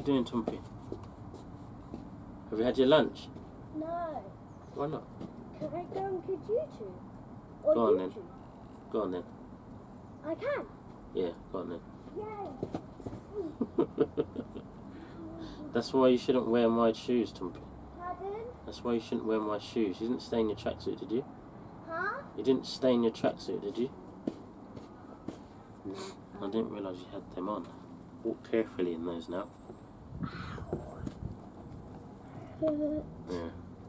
doing, Tumpy? Have you had your lunch? No. Why not? Can I go and could you two? Or Go on you then. two? Go on then. I can. Yeah, go on then. Yay. That's why you shouldn't wear my shoes, Tumpy. Pardon? That's why you shouldn't wear my shoes. You didn't stain your tracksuit, did you? Huh? You didn't stain your tracksuit, did you? I didn't realise you had them on. Walk carefully in those now. Yeah,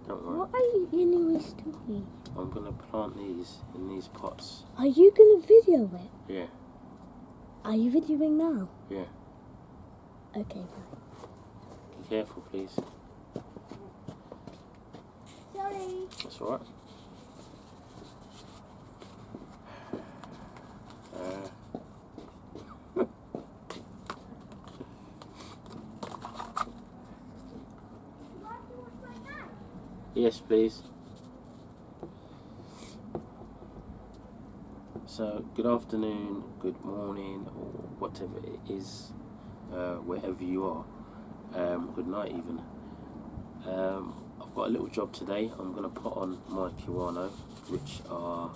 don't worry. What are you anyways doing? I'm going to plant these in these pots. Are you going to video it? Yeah, Are you videoing now? yeah. Okay, Be careful, please. sorry. That's alright. Yes, please. So, good afternoon, good morning, or whatever it is, wherever you are. Good night, even. I've got a little job today. I'm going to put on my Kiwano, which are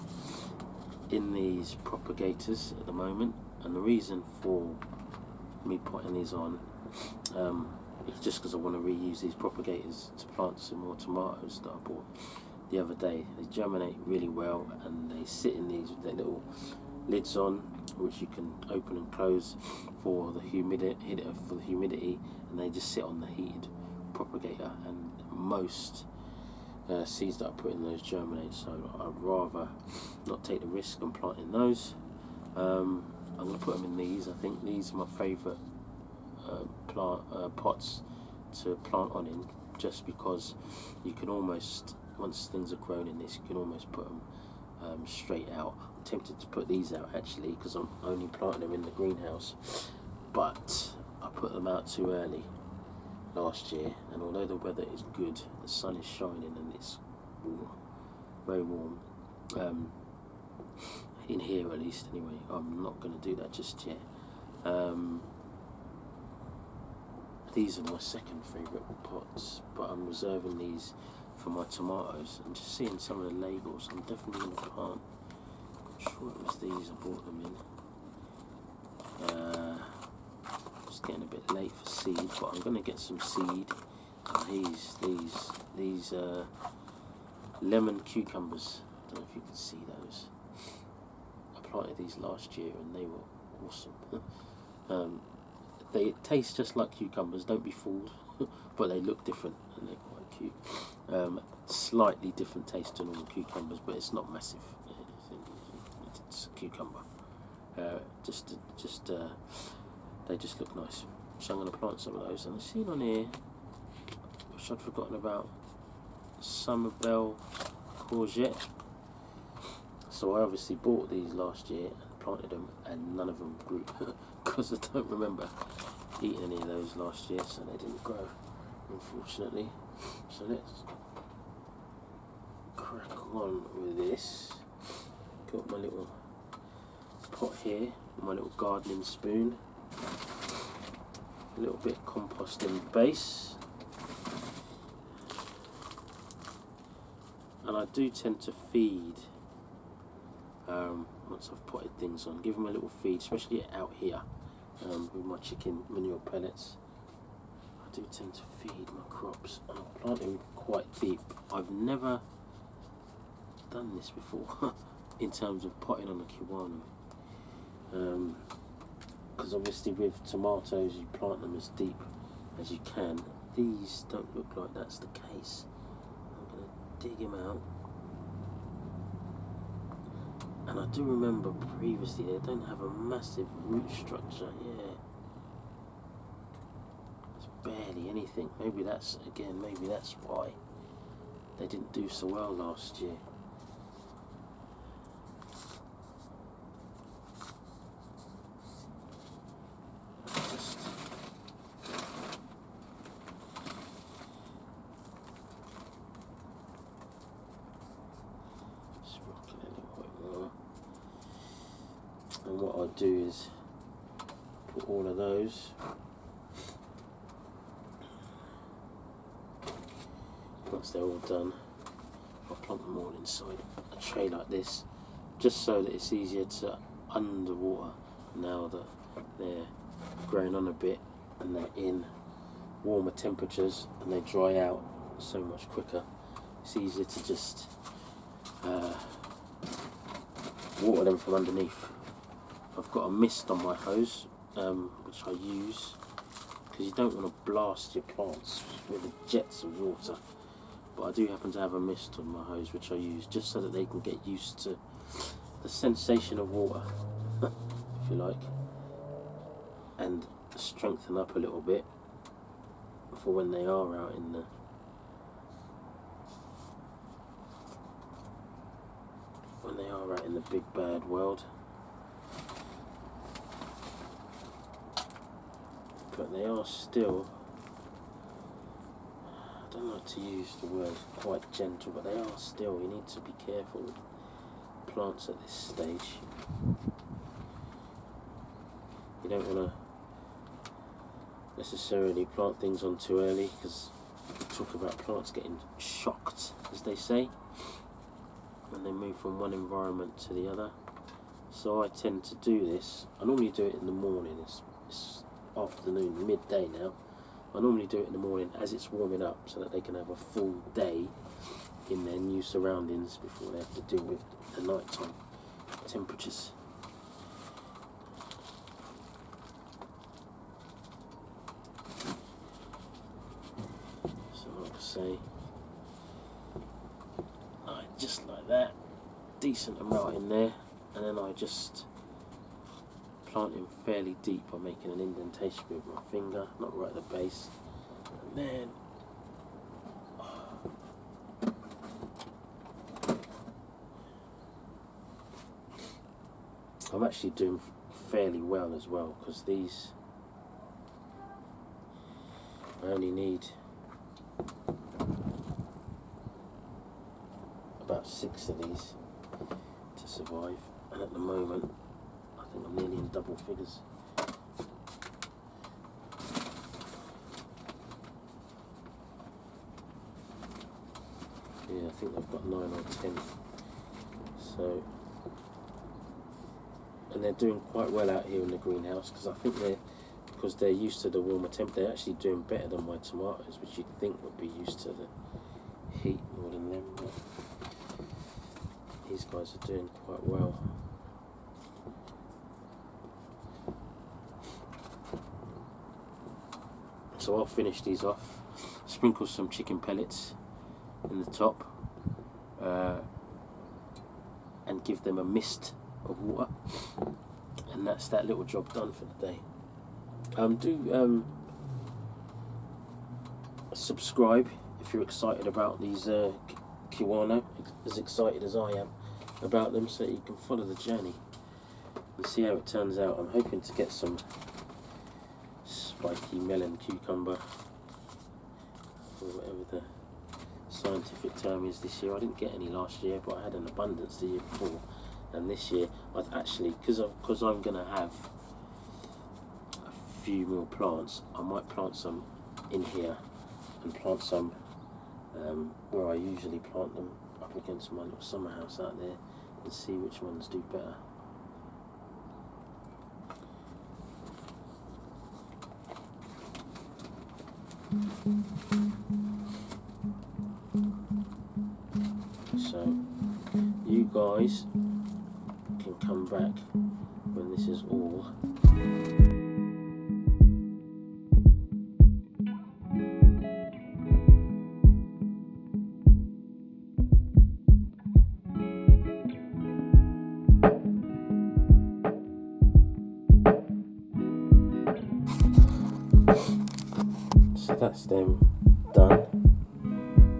in these propagators at the moment. And the reason for me putting these on it's just because I want to reuse these propagators to plant some more tomatoes that I bought the other day. They germinate really well, and they sit in these with their little lids on, which you can open and close for the humidity, and they just sit on the heated propagator. And most seeds that I put in those germinate, so I'd rather not take the risk on planting those. I'm going to put them in these. I think these are my favourite pots to plant on in, just because you can almost, once things are grown in this, you can almost put them straight out. I'm tempted to put these out actually, because I'm only planting them in the greenhouse, but I put them out too early last year, and although the weather is good, the sun is shining and it's warm, very warm, in here at least anyway. I'm not going to do that just yet. These are my second favourite pots, but I'm reserving these for my tomatoes. I'm just seeing some of the labels. I'm definitely going to plant. I'm sure it was these I bought them in. It's getting a bit late for seed, but I'm going to get some seed. These lemon cucumbers. I don't know if you can see those. I planted these last year and they were awesome. They taste just like cucumbers, don't be fooled, but they look different and they're quite cute. Slightly different taste to normal cucumbers, but it's not massive. It's a cucumber. They just look nice. So I'm going to plant some of those. And I've seen on here, which I'd forgotten about, Summerbell courgette. So I obviously bought these last year and planted them, and none of them grew because I don't remember eating any of those last year, so they didn't grow, unfortunately. So let's crack on with this. Got my little pot here, my little gardening spoon, a little bit of compost in the base, and I do tend to feed once I've potted things on, give them a little feed, especially out here with my chicken manure pellets. I do tend to feed my crops. I'm planting quite deep. I've never done this before in terms of potting on a Kiwano, because obviously with tomatoes you plant them as deep as you can. These don't look like that's the case. I'm going to dig him out. And I do remember previously they don't have a massive root structure. Yeah, it's barely anything. Maybe that's why they didn't do so well last year. And what I'll do is put all of those once they're all done, I'll plonk them all inside a tray like this, just so that it's easier to underwater now that they're growing on a bit and they're in warmer temperatures and they dry out so much quicker. It's easier to just water them from underneath. I've got a mist on my hose, which I use because you don't want to blast your plants with the jets of water, but I do happen to have a mist on my hose which I use just so that they can get used to the sensation of water if you like, and strengthen up a little bit for when they are out in the big bad world. But they are still, I don't like to use the word quite gentle, but they are still, you need to be careful with plants at this stage. You don't want to necessarily plant things on too early, because we talk about plants getting shocked, as they say, when they move from one environment to the other. So I tend to do this. I normally do it in the morning. It's afternoon, midday now. I normally do it in the morning as it's warming up, so that they can have a full day in their new surroundings before they have to deal with the nighttime temperatures. So like I say, just like that, decent amount in there, and then I just plant him fairly deep by making an indentation with my finger, not right at the base, and then I'm actually doing fairly well as well, because these, I only need about 6 of these to survive, and at the moment I think I'm nearly in double figures. Yeah, I think I've got 9 or 10. So, and they're doing quite well out here in the greenhouse, because I think because they're used to the warmer temp, they're actually doing better than my tomatoes, which you'd think would be used to the heat more than them. But these guys are doing quite well. So I'll finish these off, sprinkle some chicken pellets in the top, and give them a mist of water, and that's that little job done for the day. Do subscribe if you're excited about these Kiwano, as excited as I am about them, so you can follow the journey and see how it turns out. I'm hoping to get some spiky melon cucumber, or whatever the scientific term is, this year. I didn't get any last year, but I had an abundance the year before, and this year I've actually, because I'm going to have a few more plants, I might plant some in here and plant some where I usually plant them, up against my little summer house out there, and see which ones do better. So you guys can come back when this is all that's them done.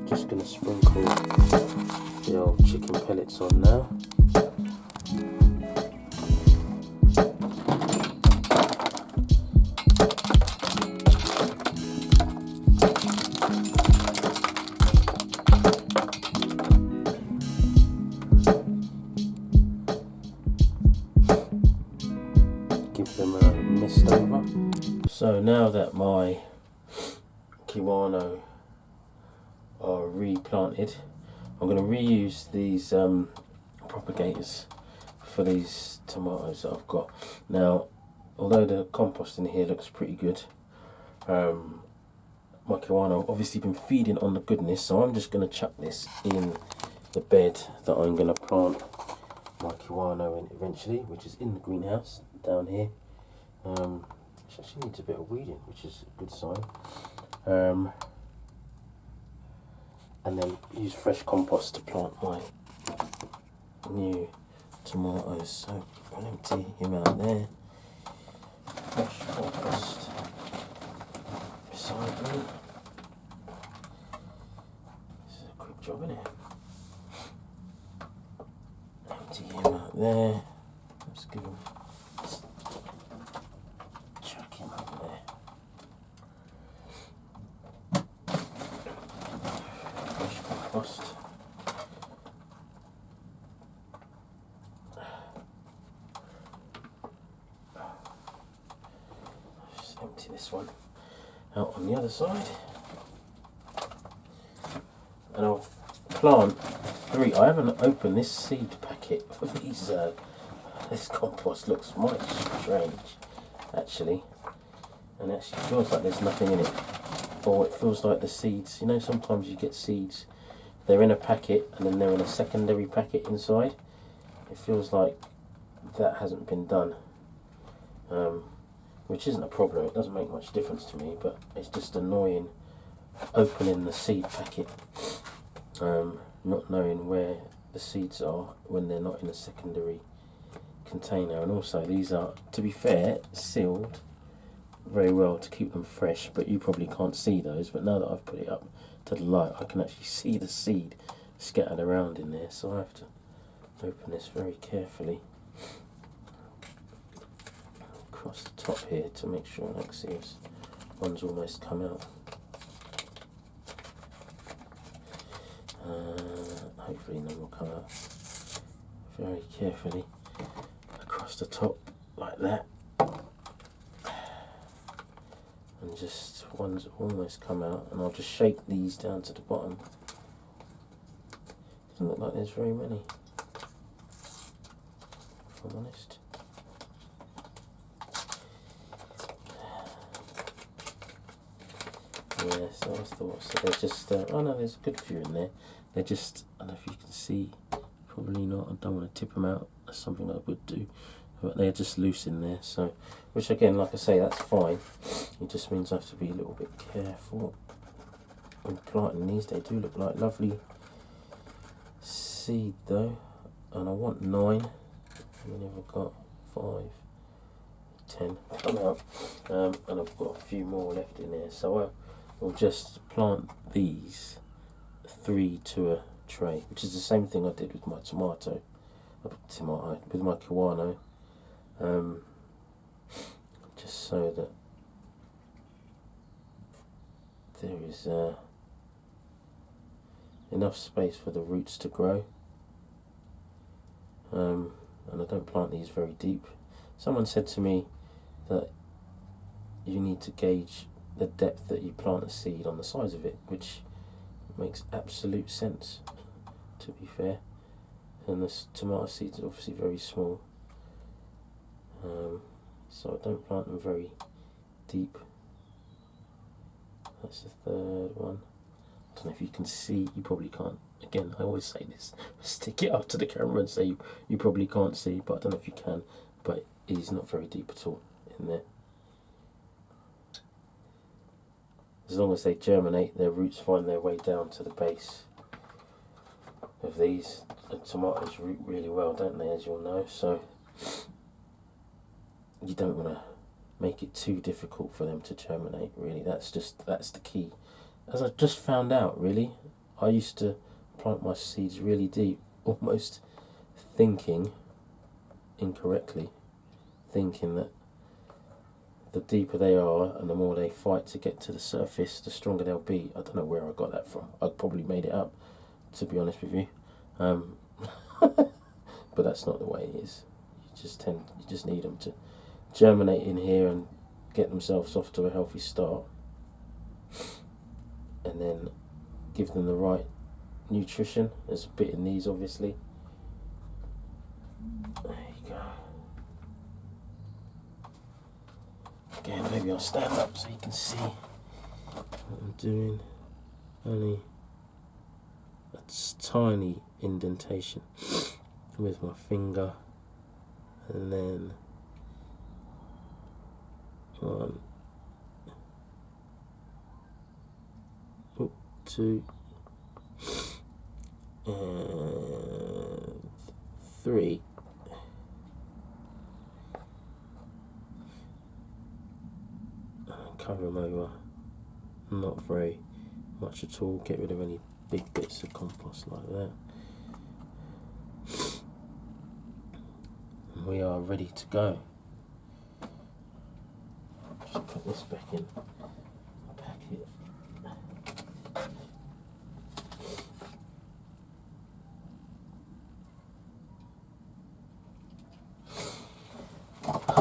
Just going to sprinkle the old chicken pellets on now. Give them a mist over. So now that my Kiwano are replanted. I'm going to reuse these propagators for these tomatoes that I've got. Now, although the compost in here looks pretty good, my Kiwano obviously been feeding on the goodness, so I'm just going to chuck this in the bed that I'm going to plant my Kiwano in eventually, which is in the greenhouse down here. Which actually needs a bit of weeding, which is a good sign. And then use fresh compost to plant my new tomatoes. So I'll empty him out there. Fresh compost beside me. This is a quick job, isn't it? Empty him out there. Let's give him. Chuck him up there. Fresh compost. Just empty this one out on the other side, and I'll plant 3. I haven't opened this seed packet for these. This compost looks mighty strange, actually, and it actually feels like there's nothing in it, or it feels like the seeds. You know, sometimes you get seeds, they're in a packet and then they're in a secondary packet inside. It feels like that hasn't been done. Which isn't a problem, it doesn't make much difference to me, but it's just annoying opening the seed packet, not knowing where the seeds are when they're not in a secondary container. And also these are, to be fair, sealed very well to keep them fresh, but you probably can't see those. But now that I've put it up to the light, I can actually see the seed scattered around in there, so I have to open this very carefully across the top here to make sure. Like, see, one's almost come out. Hopefully none will come out. Very carefully across the top like that, and just one's almost come out, and I'll just shake these down to the bottom. Doesn't look like there's very many, if I'm honest. Yeah, so I thought, so they're just, oh no, there's a good few in there. They're just, I don't know if you can see, probably not, I don't want to tip them out, that's something I would do, but they're just loose in there, so, which again, like I say, that's fine. It just means I have to be a little bit careful when planting these. They do look like lovely seed though, and I want 9, and then I've got 5, 10 come out, and I've got a few more left in there, so we'll just plant these 3 to a tray, which is the same thing I did with my tomato, with my Kiwano, just so that there is enough space for the roots to grow, and I don't plant these very deep. Someone said to me that you need to gauge the depth that you plant a seed on the size of it, which makes absolute sense, to be fair. And this tomato seeds are obviously very small, so I don't plant them very deep. That's the 3rd one. I don't know if you can see, you probably can't. Again, I always say this, stick it up to the camera and say you probably can't see, but I don't know if you can, but he's not very deep at all in there. As long as they germinate, their roots find their way down to the base of these. The tomatoes root really well, don't they, as you'll know, so you don't want to make it too difficult for them to germinate, really. That's the key. As I just found out, really, I used to plant my seeds really deep, almost thinking incorrectly, thinking that the deeper they are and the more they fight to get to the surface, the stronger they'll be. I don't know where I got that from. I probably made it up, to be honest with you. But that's not the way it is. You just need them to germinate in here and get themselves off to a healthy start, and then give them the right nutrition. There's a bit in these, obviously. There you go. Again, maybe I'll stand up so you can see what I'm doing. Only a tiny indentation with my finger, and then one, two, and three. Cover them over, not very much at all. Get rid of any big bits of compost like that. And we are ready to go. Just put this back in the packet.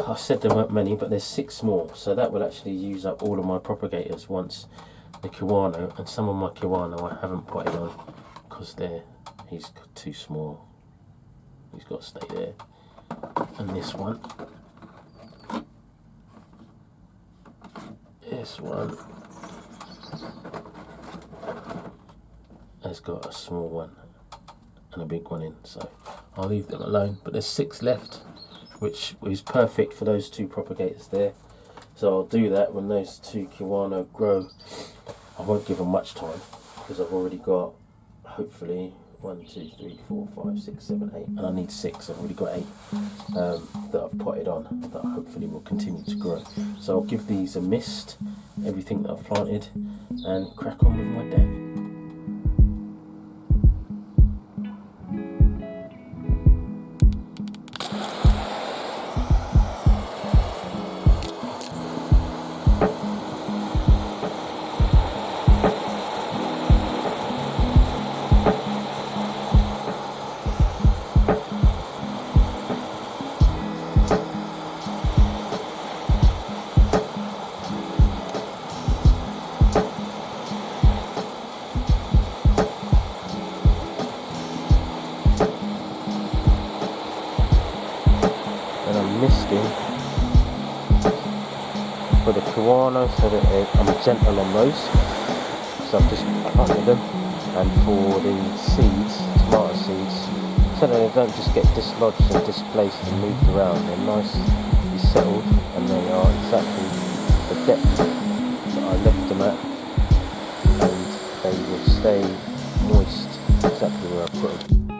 I said there weren't many, but there's 6 more, so that will actually use up all of my propagators once the Kiwano, and some of my Kiwano I haven't potted on because he's too small. He's got to stay there. And this one has got a small one and a big one in, so I'll leave them alone. But there's 6 left, which is perfect for those 2 propagators there. So I'll do that when those 2 Kiwano grow. I won't give them much time because I've already got, hopefully, 1, 2, 3, 4, 5, 6, 7, 8, and I need 6. I've already got 8 that I've potted on that hopefully will continue to grow. So I'll give these a mist, everything that I've planted, and crack on with my day. Misting for the Kiwano so that I'm gentle on those, so I've just planted them, and for the seeds, tomato seeds, so that they don't just get dislodged and displaced and moved around. They're nicely settled and they are exactly the depth that I left them at, and they will stay moist exactly where I put them.